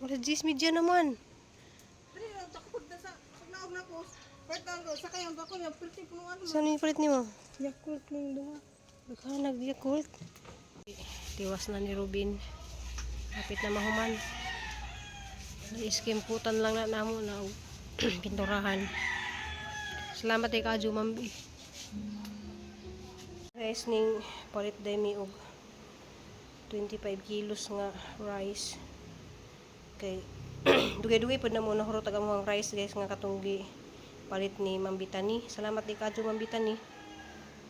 Wala 10 media naman. Dali lang takod na sa pagnaog na ko. Pertang sa kayang bako yung perti punuan mo. Saan yung palit ni mo? Yakult ning duha. Naghanag Yakult. Tiwas na ni Rubin. Kapit na mahuman. Iskimputan lang na namo na pinturahan. Salamat kay Kaju Mambi. Guys, ning palit day mi og 25 kilos nga rice. Kay dugay-dugay pud na mo na hurot ang rice guys nga katunggi palit ni Mambitani. Salamat kay Kaju Mambitani.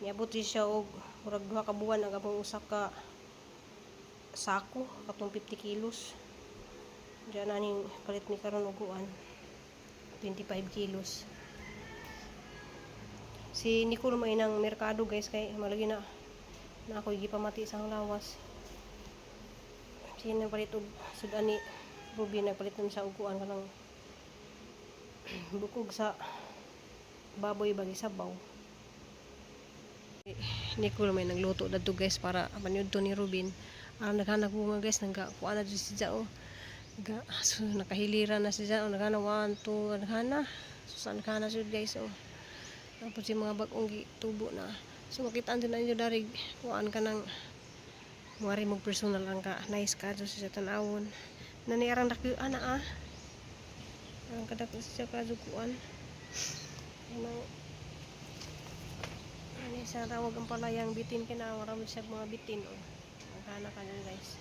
Niabot siya og murag 2 ka buwan ang among usa ka sako katong 50 kilos. Diyan na ning palit ni karon uguan 25 kilos. Si Nicole may nang merkado guys kay malagi na ako gipamati sang lawas. Sino palit og sudani Ruby nagpalit naman sa uguan kanang bukog sa baboy bagi sabaw. Nicole may nagluto dadto guys para panyud to ni Rubin. Naghanag bunga guys nagkuan na si Jao. So, nakahiliran na si Jao naghana 1 2 naghana. So naghana sud guys oh. Tapos yung mga bagong tubo na. So makitaan din na nyo darig kuan ka ng mga rimog personal lang ka nice ka so sa tanawon. Nani arang daki ana ang kadako siya kadukuan ano sa tawag ang palayang bitin kina marami siya mga bitin oh magkana ka nyo guys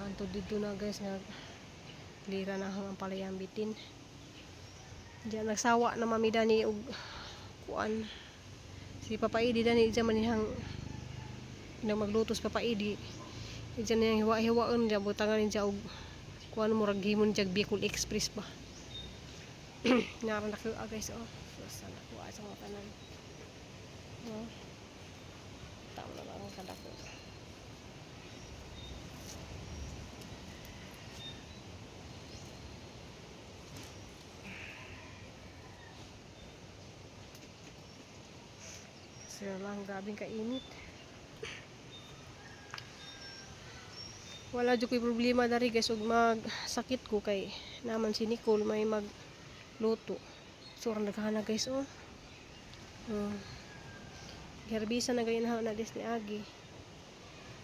anto dito na guys nga klira na ang palayang bitin diyan nagsawa na mamida ni og kuan si Papa Idi dani diyan manihang nang maglutos Papa Idi diyan yang hiwa-hiwaon diyan butangan niya og kuan murag himon jag Bicol Express ba naran ako guys oh sana kuha sa mga tanan oh tama na lang kadako sila lang grabing kainit. Wala jud ko'y problema dari guys ug magsakit ko kay naman si Nicole may magluto. So naghana guys oh. Herbisa na gayon na dis ni Agi.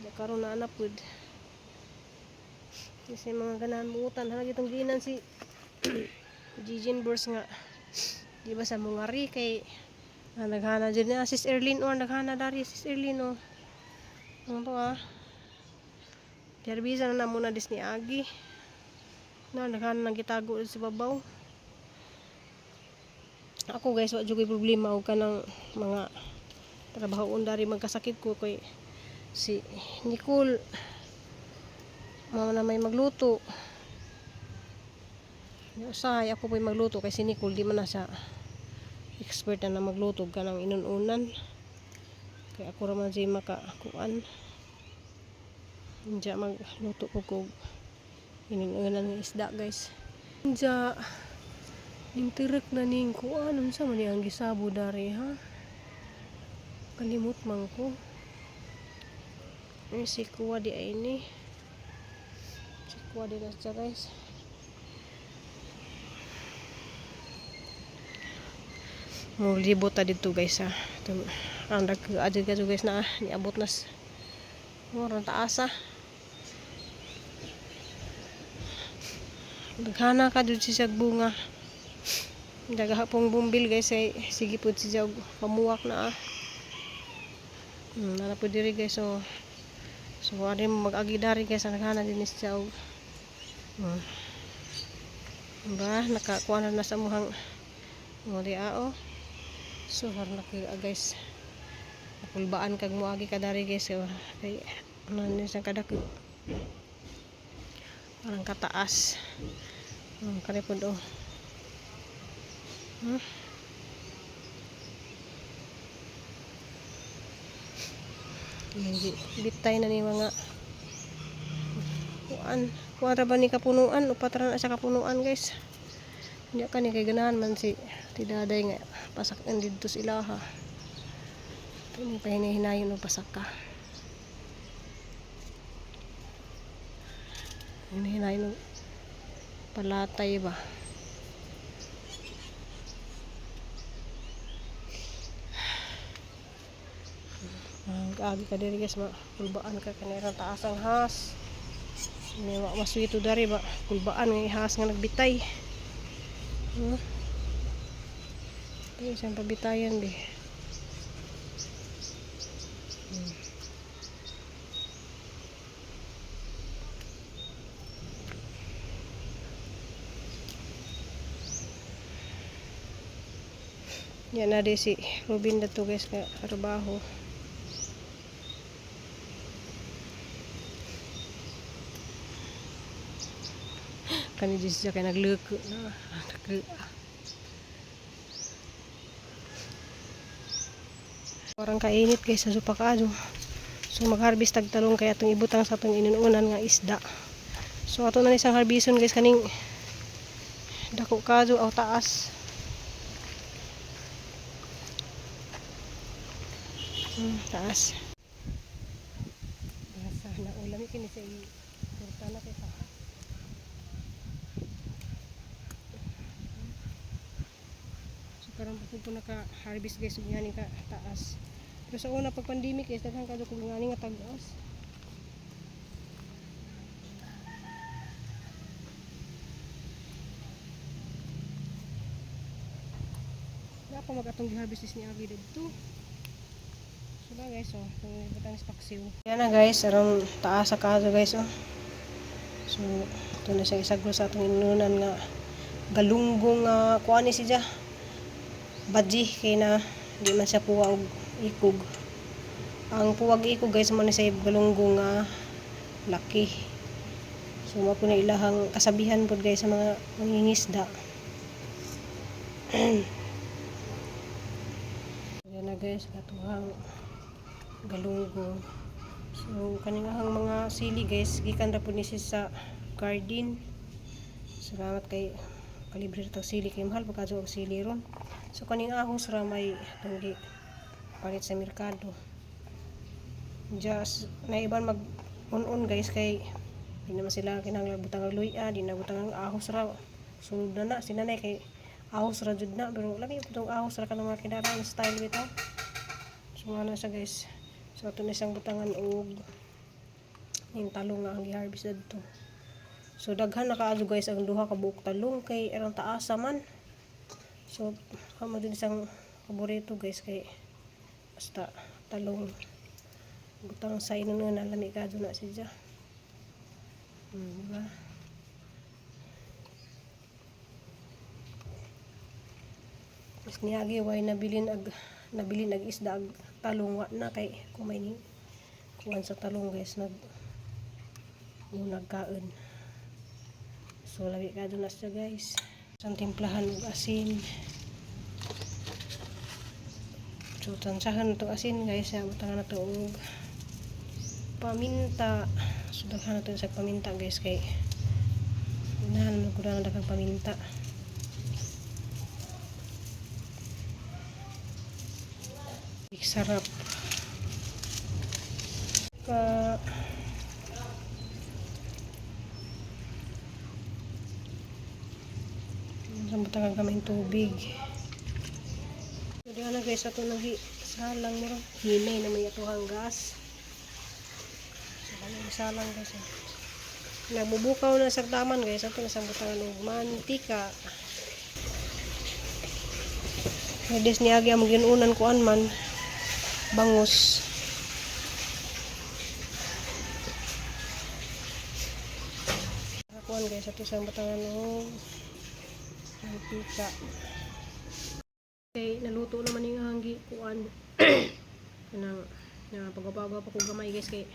Ya karon na anapud. Kasi mga ganahan muutan hala gitong ginan si Gigin Burst nga. Di ba sa mungari kay naghana jud ni Sis Erlin or naghana dari Sis Erlin oh. Ano to Herbisa na muna dis ni Agi. Naghanan nang gitago sa babaw. Ako guys, wa jud problema og kanang mga trabahoon dari magkasakit ko kay si Nicole mao na may magluto. Usahay ako po'y magluto kay si Nicole di man na siya expert na magluto kanang inununan. Kay ako ra man si makakuan. Diya magluto ko kog inununan ng isda guys. Diya yung tirik na ning kuan unsa man ang gisabo dari ha. Kalimot man ko. Si kuwa di ay ni. Si kuwa di na siya guys. Mulibot ta dito guys ha. Ang adjud ka guys na niabot nas. Murang taas ha. Naghana ka dun siya bunga. Dagahapong bumbil guys ay sige po siya pamuwak na nana po diri guys so ari mo mag-agi dari guys naghana din siya ba nakakuha na sa muhang di so har na guys napulbaan kag muagi ka dari guys so kay ano siya kadako parang kataas kani po do bitay na ni mga kuan ra ba ni kapunuan upat ra na sa kapunuan guys hindi ka ni kay ganahan man si tidaday nga pasakan dito sa ilaha kini pa hinahinayon og pasaka Hinahinay ng palatay ba. Agi ka diri guys, kulbaan ka kanirang taas ang has. May maswito dari ba, kulbaan ng ihas nga nagbitay. Ito isang pabitayan be. Yan na di si Robin na to guys ka trabaho. Kani siya kay nagleko na. Parang kainit guys sa supakado. So mag-harvest tag talong kaya atong ibutang sa atong inununan nga isda. So ato na isang harbison guys kaning dako kado aw taas. Taas. Basa na ulam kini sa kurta na kay sa. So karon po naka-harvest guys ug ngani ka taas. Pero sa una pag pandemic guys daghan kado kung ngani nga tag-as. Napa mag-atong gi-harvest ni Agi dito. So na guys, oh, itong ibutang spaksiw. Yan na guys, aron taas sa kaso guys, oh. So, ito na siya isagro sa atong inunan nga galunggong kuan ni siya. Badji kay na di man siya puwag ikog. Ang puwag ikog guys mo ni sa galunggong laki. So mo po na ilahang kasabihan pod guys sa mga mangingisda. Yan na guys, katuhang galunggong. So kaningahang mga sili guys gikan ra pud ni siya sa garden. Salamat kay kalibre to sili kay mahal pagkadto og sili ron. So kaning ahos ra may tunggi palit sa merkado. Just na iban mag on guys kay di naman sila kinahanglan butang ang luya, di na butang ang ahos ra. Sunod na sinanay kay ahos ra jud na pero lami pud ahos ra kanang mga kinarang style bitaw. So na siya guys. So ato na siyang butangan og yung talong nga ang gi-harvest dito. So daghan na kaadto guys ang duha ka buok talong kay arang taasa man. So kamo din isang paborito guys kay basta talong butang sa inunan na lami kaadto na siya. Diba? Mas niyagi way nabilin ag isda ag talong wa na kay kumay ni kuan sa talong guys nagkaon. So labi ka na siya guys. Isang timplahan og asin. So tansahan to asin guys, butangan na to og paminta. So daghan na to sa paminta guys kay inahan mo ko na daghang paminta. Sarap. Sambutan kami tubig. So diyan na guys ato nagi salang mo ron. Hinay na may atuhang gas. So nagi salang guys. Nagbubukaw na sa taman guys ato na sambutan og mantika. Des niagi ang ginunan kuan man bangus. Kuan guys ato sa batangan og mantika. Okay, naluto naman yung hanggi kuan. Kanang pagpagawa pa ko gamay guys kay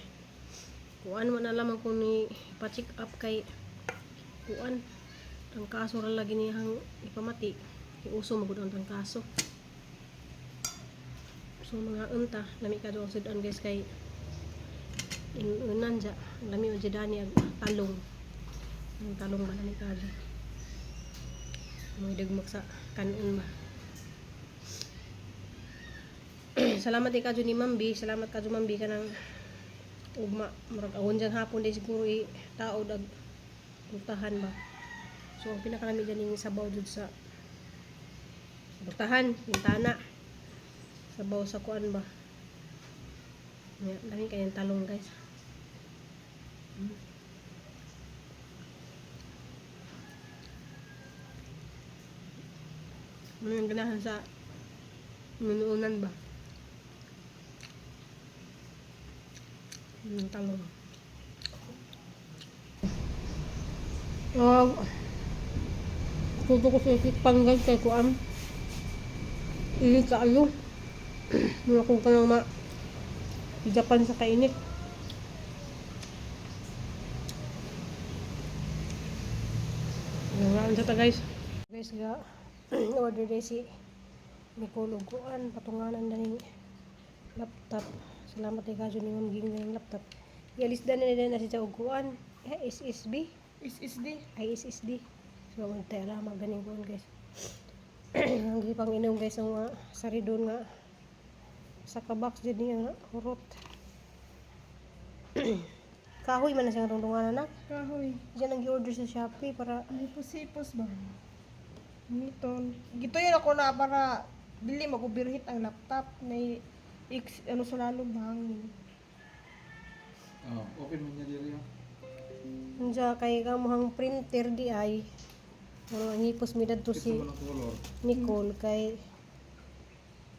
kuan mo na lamang kung ni pa-check up kay kuan ang kaso ra lagi niyang ipamati. Iuso magud ang kaso. So mga unta lami ka daw sudan guys kay inunan ja lami o jadani ag talong. Ang talong ba lami ka daw. May dagmag sa kanon ba. Salamat ka ni Mambi, salamat ka Mambi kanang ugma murag awon jang hapon day siguro taod ag Burtahan ba. So ang pinakalamig ganing sabaw jud sa burtahan, bintana. Sabaw sa kuan ba. Nya, dami kayang talong guys. Ano yung ganahan sa nunuunan ba? Yung talong. Tuto ko sa ikipang guys kay kuan. Ili kaayo. Muna kung kanang Japan sa kainit. Nga sa ta guys. Guys ga order day si Nicole uguan patunganan na ning laptop. Salamat kay kadyo ni Ma'am Ging ng laptop. Ialisdan na nila na siya uguan. SSB. SSD. Ay SSD. So magtala maganing kuan guys. Ang gipang inom guys ang saridon nga sa kabox din niya nga hurot. Kahoy man na siyang tungtungan anak. Kahoy. Diyan ang gi-order sa Shopee para Hipos-hipos ba? Ngiton. Gito yun ako na para dili mag-overheat ang laptop na ano sa lalong hangin. Oh, open mo niya diri. unsa kay kamuhang printer di ay mga hipos mi dadto Ito si mo ng color. Nicole kay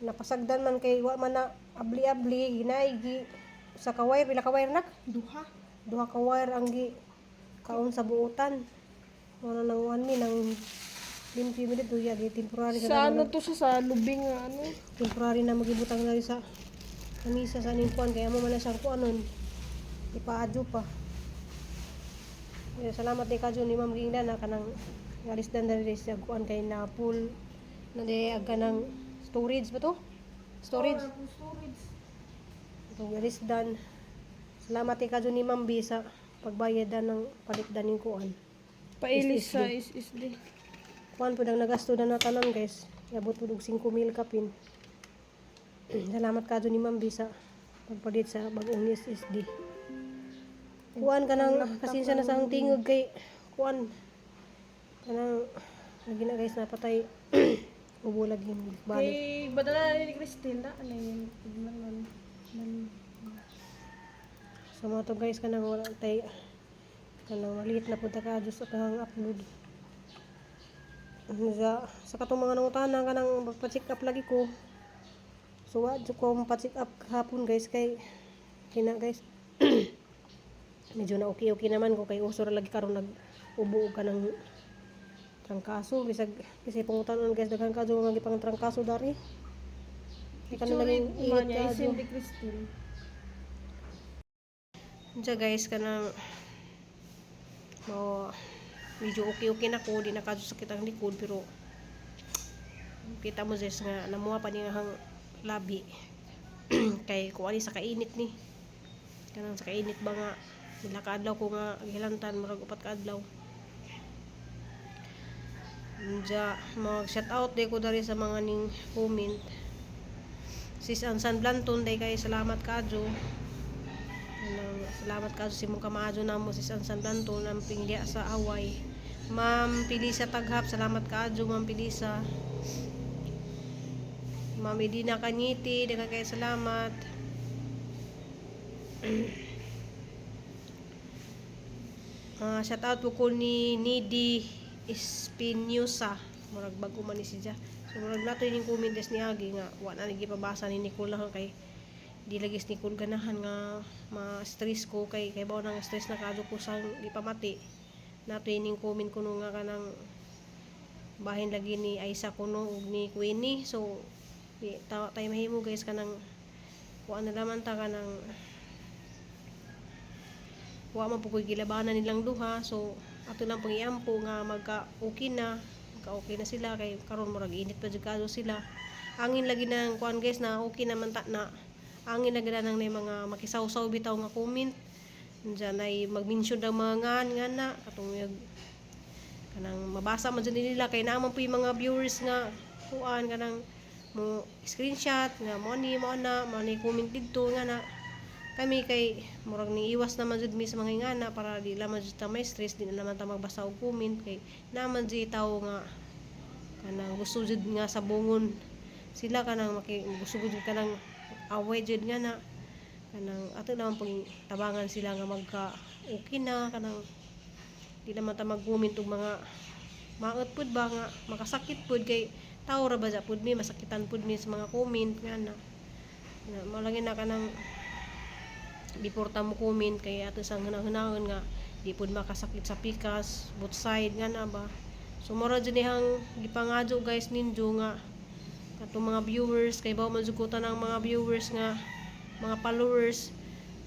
napasagdan man kay wa man na abli-abli ginaigi sa ka wire pila ka wire nak duha ka wire ang gi kaon sa buutan wala nang 1 min nang limpyo mi dito ya di temporary Sa ano to sa lubing nga ano? temporary na magibutang na sa kanisa sa ning kuan kaya mo man na siyang kuanon ipaadyo pa. Salamat ni kadyo ni Ma'am Ginda na kanang alisdan na rin sa kuan kay na full na di aga ng storage ba to? Storage. Itong alisdan. Salamat ni kadyo ni Ma'am B sa pagbayad ng palikdan ng kuan. Pailis sa SSD. Kuan po nang nagasto na tanan guys. Yabot po 5,000 kapin. Salamat kadyo ni Ma'am B sa pagpalit sa bagong SSD. Kuan kanang pasensya na sa ang tingog kay kuan kanang lagi na guys napatay ubo lagi balik. Kay badala ni Cristel na ano yun? Tignan. So mga to guys kanang wala tay kanang maliit na punta ka sa kanang upload. Sa katong mga nangutana kanang magpa-check up lagi ko. So wa jud ko pa-check up hapon guys kay kina guys. Medyo na okay naman ko kay usor lagi karon nag-ubo ka ng trangkaso bisag kasi pangutanon guys daghan kadyo mga gipang trangkaso dari. Kay kanang naging ingat Umanya kadyo. isin ni Cristel. Diya guys kanang medyo okay na ko di na kadyo sakit ang likod pero kita mo guys nga namuha pa niya hang labi kay kuani sa kainit ni kanang sa kainit ba nga nila kaadlaw ko nga gilantan murag 4 ka adlaw. Diya mag shout out day ko dari sa mga ning comment. Sis Ansan Blanton day kay salamat kadyo. Salamat kadyo si mong kamaadyo namo sis Ansan Blanton ang pingdiya sa away. Ma'am Pilisa Taghap salamat kadyo Ma'am Pilisa. Ma'am Edina Kanyiti daghang kay salamat. Shout out po ko ni Nidi Espinosa murag bago man ni siya so murag nato yung comment des ni Agi nga wa na lagi pabasa ni Nicole lang kay di lagi ni Nicole ganahan nga ma-stress ko kay bawo nang stress na kadto ko sang di pamati nato yung comment kuno nga kanang bahin lagi ni Aisa kuno ug ni Queenie so tayo mahimo guys kanang wa na naman ta kanang wa man po ko'y gilabanan nilang duha so ato lang pang iampo nga magka-okay na sila kay karon murag init pa jud kadto sila angin lagi nang kuan guys na okay naman ta na angin lagi na nang mga makisawsaw bitaw nga comment diyan ay mag-mention daw mga nga na katong kanang mabasa man jud nila kay naman po yung mga viewers nga kuan kanang mo screenshot nga mo ni comment didto nga na kami kay murag ni iwas naman jud mi sa mga ingana para di laman jud ta may stress, di na naman ta magbasa og comment kay naman jud tawo nga kanang gusto jud nga sa bungon sila kanang gusto jud kanang away jud nga na kanang ato naman pag tabangan sila nga magka okay na kanang di naman ta mag-comment og mga maot pud ba nga makasakit pud kay tao ra ba ja pud mi masakitan pud mi sa mga comment nga na malagi na kanang before ta mo comment kay ato sang hunahunahon nga di pud makasakit sa pikas both side nga na ba. So mura jud nihang gipangadyo guys ninyo nga katong mga viewers kay bawo man jud ko tanang mga viewers nga mga followers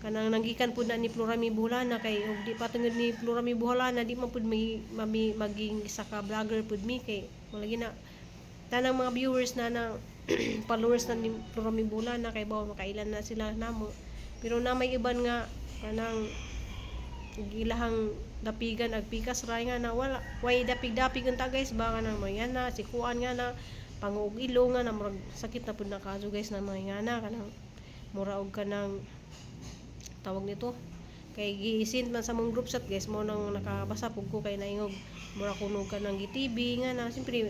kanang nanggikan pud na ni Florami Buholana kay ug di pa tungod ni Florami Buholana di man pud maging isa ka vlogger pud mi kay malagi na tanang mga viewers na followers na ni Florami Buholana kay bawo makailan na sila namo pero na may iban nga kanang gilahang dapigan ag pikas ray nga na wala way dapig-dapig unta guys baka nang mga na si kuan nga na pangug ilo nga na murag sakit na pud na kaso guys na mga nga na kanang mura og kanang tawag nito kay giisint man sa mong group chat guys mo nang nakabasa pug ko kay naingog mura kuno kanang GTV nga na simpre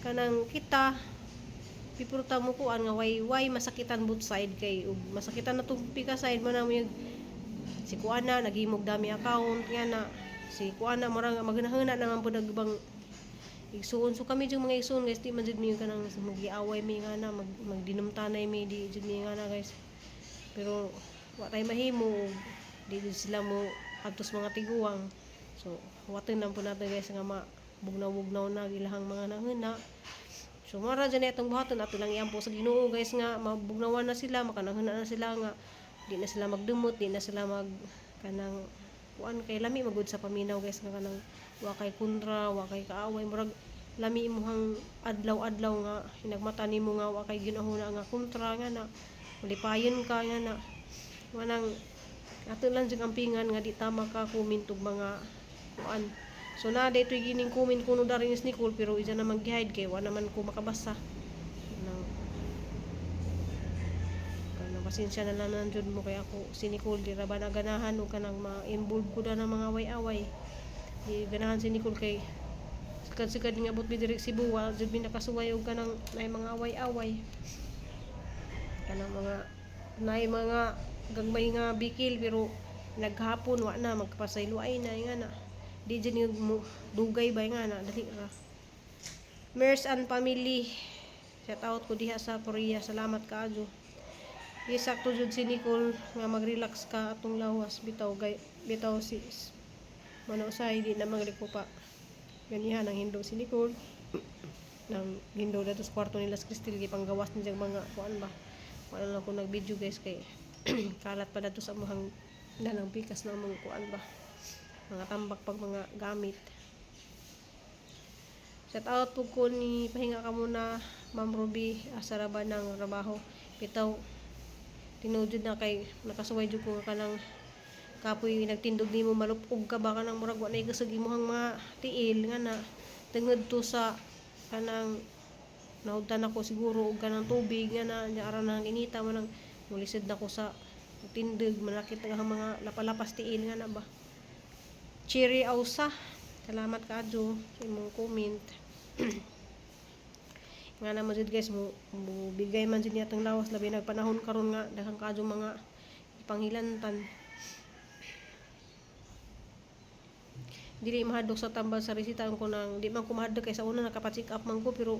kanang kita pipurta mo kuan nga way masakitan both side kay ug masakitan na tong pika side man yung si kuana naghimog dami account nga na si kuana mura nga maghunahuna naman pud nagbang igsuon so kami jud mga igsuon guys di man jud mi kanang magiaway mi nga na magdinumtanay mi di jud mi nga na guys pero wa tay mahimo di jud sila mo adtos mga tiguang so waten lang po natin guys nga bugnaw na ilahang mga nanguna so mara dyan itong buhaton ato lang iampo sa Ginoo guys nga mabugnawan na sila makanahuna na sila nga di na sila magdumot di na sila kanang kuan kay lami magud sa paminaw guys nga kanang wa kay kontra wa kay kaaway murag lami imong adlaw-adlaw nga hinagmata nimo nga wa kay ginahuna nga kontra nga na malipayon ka nga na manang ato lang jud ampingan nga di tama ka comment og mga kuan so na daytoy gining comment kuno dari ni Nicole pero isa na mag-hide kay wa naman ko makabasa nang pasensya na lang nandiyon mo kay ako si Nicole di ra ba naganahan o kanang ma-involve ko na ng mga away-away di ganahan si Nicole kay sikad-sikad nga abot mi direk Cebu wa jud mi nakasuway og kanang may mga away-away kanang mga gagmay nga bikil pero naghapon wa na magpasayloay na nga na di jud mo dugay ba nga na dali ra Mers and family shout out ko diha sa Korea salamat kaayo isakto jud si Nicole nga mag-relax ka atong lawas bitaw si manusay di na magliko pa ganihan ang hindo si Nicole nang hindo dato sa kwarto nila sa Cristel gipanggawas ni mga kuan ba wala lang ko nag-video guys kay kalat pa dato sa among dalang pikas na mga kuan ba mga tambak pag mga gamit shout out po ko ni pahinga ka muna Ma'am Ruby asa ra ba ng trabaho bitaw tinudjud na kay nakasuway jud ko nga kanang kapoy nagtindog nimo malupog ka ba kanang murag wa nay kusog imong mga tiil nga na tungod to sa kanang naudtan ako siguro og kanang tubig nga na ara nang inita man nang mulisod na ko sa tindog malakit nga mga lapalapas tiil nga na ba Cherry Ausa salamat kaadyo sa imong comment nga naman jud guys mo bigay man jud niya tong lawas labi nagpanahon karon nga daghang kaadyo mga ipanghilantan dili mahadlok sa tambal sa resita ko nang di man ko mahadlok kay sa una nakapacheck up man ko pero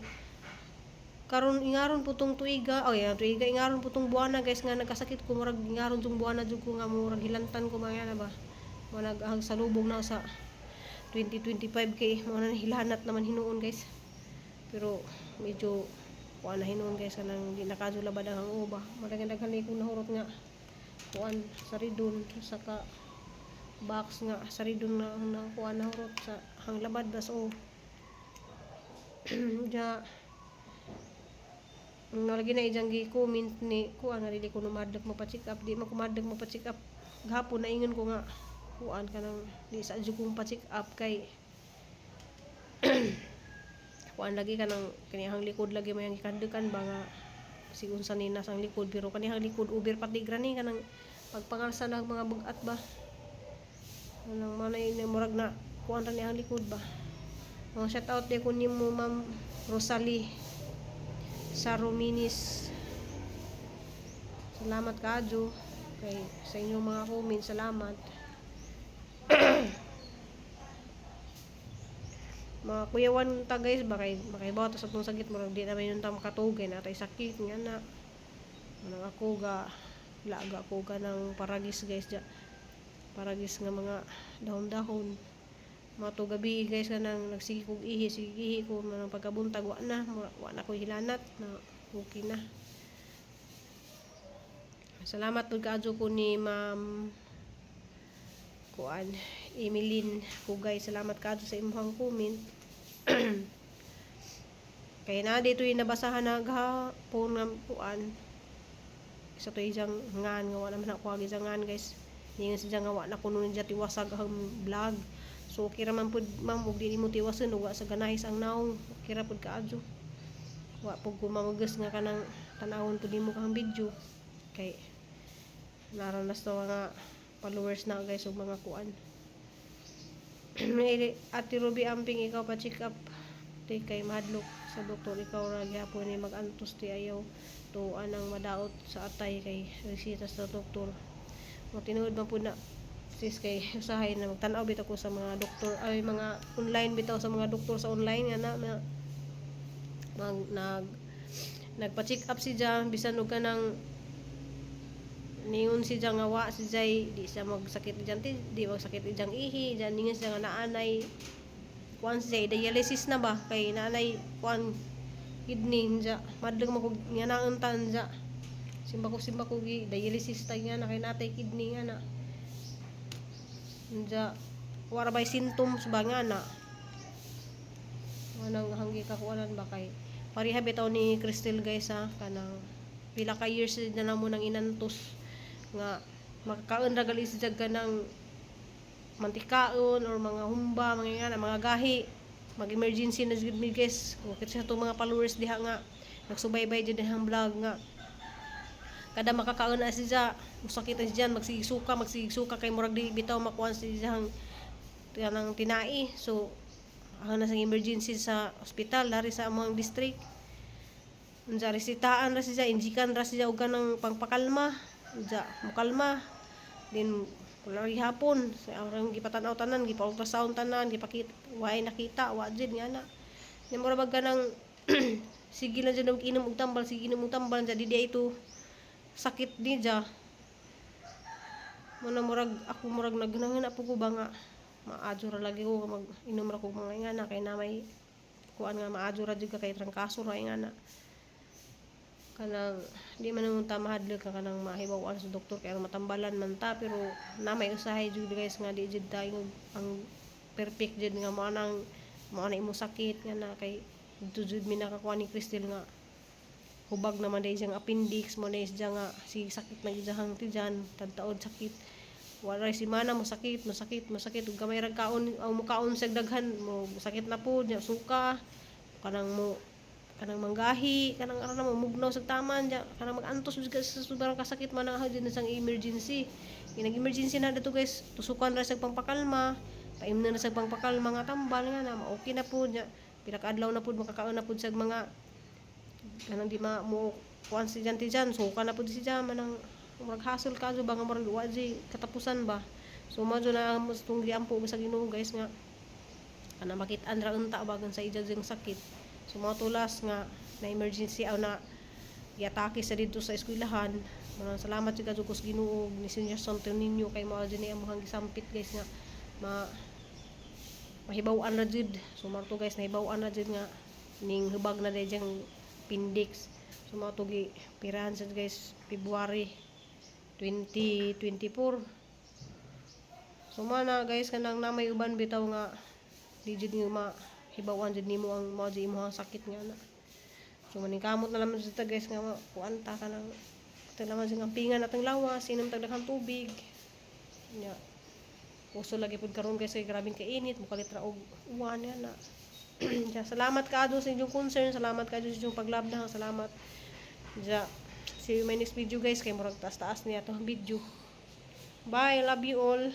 karon ingaron putong tuiga tuiga ingaron putong buwana guys nga nagkasakit ko murag ingaron jung buwana jud ko nga murag hilantan ko mga na ba mo nag salubong na sa 2025 kay mo na hilanat naman hinuon guys pero medyo kuan na hinuon guys kanang di nakadula ba daghang uba madaghan ko nahurot nga kuan sa ridon saka box nga sa ridon na kuan nahurot sa hanglabad das o ja nalagi na ijang gi-comment ni kuan nga dili ko numadlok mo pa check up di man ko madlok mo pa check up gahapon na ingon ko nga kuan kanang di sa jud kong pa check up kay kuan lagi kanang kaniyang likod lagi may gikandukan ba nga sigun sa ninas ang likod pero kaniyang likod over pati grani kanang pagpangalsa ng mga bugat ba. Anong manay na murag na kuan ra ni ang likod ba. Shout out din ko nimo Ma'am Rosalie Sarominis. Salamat kaadyo kay sa inyong mga comment, salamat. Mga kuyawan ta guys, bakay bawat sa atong sakit murag di na may yung tam katugay na tay sakit nga na. Manang ako ga laga ko ga ng paragis guys ja. Paragis nga mga dahon-dahon. Mga to gabi guys ka nang nagsige kog ihi ko manang pagkabuntag wa na ko hilanat na okay na. Salamat pud kaadyo ko ni Ma'am kuan Emeline Hugay, salamat kaadyo sa imong comment. Kaya na dito yung nabasahan na gahapon nga kuan isa to ijang ngan nga wala man ako agi ngan guys. Ningan siya nga wa na kuno niya tiwasag ang vlog. So okay ra man pud ma'am ug dili mo tiwason ug wa sa ganahis ang naong. Okay ra pud kaadyo. Wa pud ko mamugas nga kanang tanawon pud nimo kang video. Kay naranas to mga followers na guys ug mga kuan. Ate Ruby Amping, ikaw pa check up di kay madlok sa doktor, ikaw ra gyapon ni mag-antos ti ayaw to anang madaot sa atay kay resita sa doktor. Mo tinuod man pud na sis kay usahay na magtan-aw bitaw ko sa mga doktor ay mga online bitaw sa mga doktor sa online nga na nagpa-check up si Jan bisan og kanang ningon si Jan nga wa si Jay di siya magsakit diyan di magsakit ijang ihi diyan ningon siya nga naanay kuan siya dialysis na ba kay naanay kuan kidney niya madlog mo nga nauntan niya simba ko gi dialysis ta nga na kay natay kidney nga na niya wala bay symptoms ba nga na anang hanggi ka kuanan ba kay pariha bitaw ni Crystal guys ha kanang pila ka years na namo nang inantos nga makakaon ra gali siya ganang mantikaon or mga humba mga gahi mag-emergency na jud mi guys okay sa to mga followers diha nga nagsubaybay jud ang vlog nga kada makakaon na siya musakit na siya magsigsuka kay murag di bitaw makuan siya kanang tinai so ang nasa emergency sa ospital dari sa among district unsa resitaan ra siya injikan ra siya og kanang pangpakalma ja mukalma din kulay hapon sa arang gipatan-aw tanan gipa-ultrasound tanan gipakita way nakita wa jud nga na nya mura bag kanang sige lang jud og inom og tambal ja di ito sakit di ja mo murag ako murag nagnangan po ko ba nga maadyo ra lagi ko mag inom ra ko mga nga na kay na may kuan nga maadyo ra jud ka kay trangkaso ra nga na kanang di man nung tamahadlok ka kanang mahibaw-an sa doktor kaya matambalan man ta pero na may usahay jud guys nga di jud tayo ang perfect jud nga mo na imo sakit nga na kay dito jud mi nakakuha ni Crystal nga hubag naman dahil siyang appendix mo dahil siya nga si sakit na gidahang ti dyan tagtaod sakit wala si mana mo sakit ug gamay ra kaon ang mukaon sa daghan mo sakit na po suka kanang manggahi kanang ara mo mugnaw sa taman ja kanang magantos sa sobrang kasakit man ang din sang emergency emergency na dito guys tusukan ra sa pangpakalma paimna na sa pangpakalma nga tambal nga na okay na pud ja pila ka adlaw na pud makakaon na pud sa mga kanang di mo kuan si jan suka na pud si jan manang murag hasol kaso ba nga murag wa katapusan ba so madyo na ang mustong giampo sa Ginoo guys nga kana makit-an ra unta bagan sa ija jeng sakit. So mga tulas nga na emergency aw na giatake sa dito sa eskwelahan. Maraming salamat jud kadto sa Ginoo ni Senior Santo Niño kay mao jud ni among gisampit guys nga mahibaw-an ra jud. So marto guys nahibaw-an ra jud nga ning hubag na dayang appendix. So mao to gi pirahan sa guys February 2024. So mana guys kanang namay uban bitaw nga di jud nga hibawan jud nimo ang mao jud imong sakit nga na. So maningkamot na lamang jud ta guys nga kuanta ka nang talaman jud ang pingan atong lawas inom tag daghang tubig. Nya uso lagi pud karon guys kay grabing kainit mukalit ra og uwan nga na. Ja salamat kaadto sa inyong concern, salamat kaadto sa inyong paglabda, salamat. Ja see you in my next video guys kay murag taas-taas niya atong video. Bye, love you all.